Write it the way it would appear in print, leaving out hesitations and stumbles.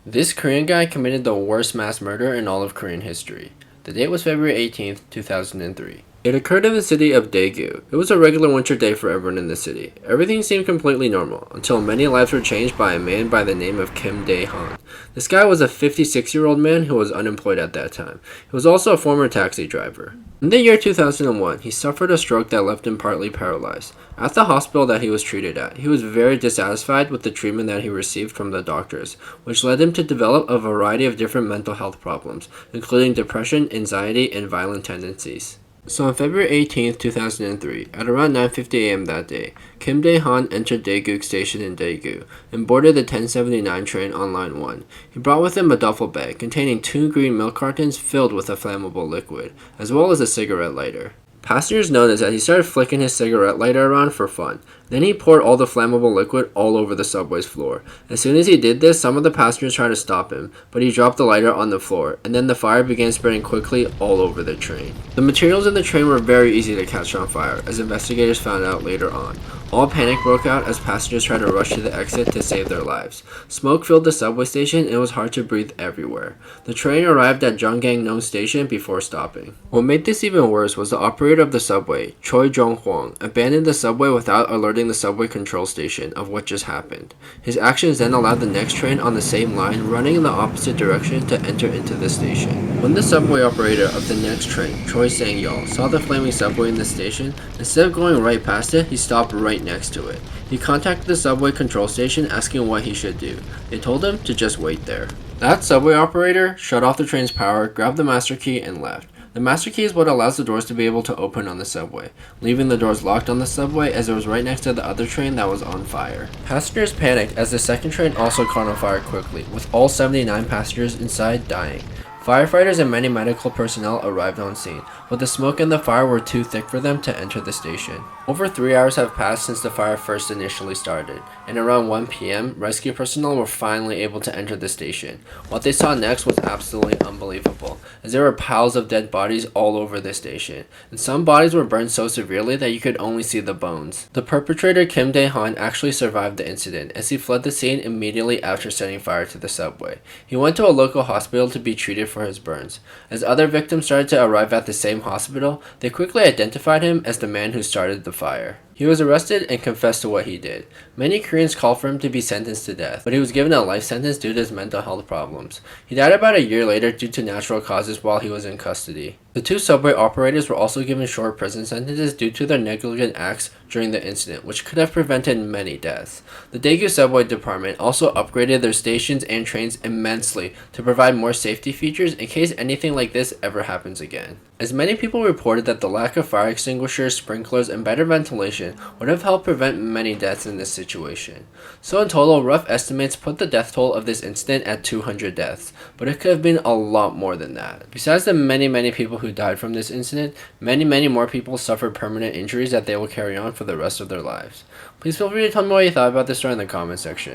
This Korean guy committed the worst mass murder in all of Korean history. The date was February 18th, 2003. It occurred in the city of Daegu. It was a regular winter day for everyone in the city. Everything seemed completely normal, until many lives were changed by a man by the name of Kim Dae-han. This guy was a 56-year-old man who was unemployed at that time. He was also a former taxi driver. In the year 2001, he suffered a stroke that left him partly paralyzed. At the hospital that he was treated at, he was very dissatisfied with the treatment that he received from the doctors, which led him to develop a variety of different mental health problems, including depression, anxiety, and violent tendencies. So on February 18th, 2003, at around 9:50 a.m. that day, Kim Dae-han entered Daegu Station in Daegu and boarded the 1079 train on Line 1. He brought with him a duffel bag containing 2 green milk cartons filled with a flammable liquid, as well as a cigarette lighter. Passengers noticed that he started flicking his cigarette lighter around for fun. Then he poured all the flammable liquid all over the subway's floor. As soon as he did this, some of the passengers tried to stop him, but he dropped the lighter on the floor, and then the fire began spreading quickly all over the train. The materials in the train were very easy to catch on fire, as investigators found out later on. All panic broke out as passengers tried to rush to the exit to save their lives. Smoke filled the subway station and it was hard to breathe everywhere. The train arrived at Jonggang-nong Station before stopping. What made this even worse was the operator of the subway, Choi Jong-hwang, abandoned the subway without alerting the subway control station of what just happened. His actions then allowed the next train on the same line running in the opposite direction to enter into the station. When the subway operator of the next train, Choi Sang-yeol, saw the flaming subway in the station, instead of going right past it, he stopped right next to it. He contacted the subway control station asking what he should do. They told him to just wait there. That subway operator shut off the train's power, grabbed the master key, and left. The master key is what allows the doors to be able to open on the subway, leaving the doors locked on the subway as it was right next to the other train that was on fire. Passengers panicked as the second train also caught on fire quickly, with all 79 passengers inside dying. Firefighters and many medical personnel arrived on scene, but the smoke and the fire were too thick for them to enter the station. Over 3 hours have passed since the fire first initially started, and around 1 p.m., rescue personnel were finally able to enter the station. What they saw next was absolutely unbelievable, as there were piles of dead bodies all over the station, and some bodies were burned so severely that you could only see the bones. The perpetrator Kim Dae-han actually survived the incident, as he fled the scene immediately after setting fire to the subway. He went to a local hospital to be treated for his burns. As other victims started to arrive at the same hospital, they quickly identified him as the man who started the fire. He was arrested and confessed to what he did. Many Koreans called for him to be sentenced to death, but he was given a life sentence due to his mental health problems. He died about a year later due to natural causes while he was in custody. The 2 subway operators were also given short prison sentences due to their negligent acts during the incident, which could have prevented many deaths. The Daegu Subway Department also upgraded their stations and trains immensely to provide more safety features in case anything like this ever happens again. As many people reported that the lack of fire extinguishers, sprinklers, and better ventilation would have helped prevent many deaths in this situation. So in total, rough estimates put the death toll of this incident at 200 deaths, but it could have been a lot more than that. Besides the many people who died from this incident, many more people suffered permanent injuries that they will carry on for the rest of their lives. Please feel free to tell me what you thought about this story in the comment section.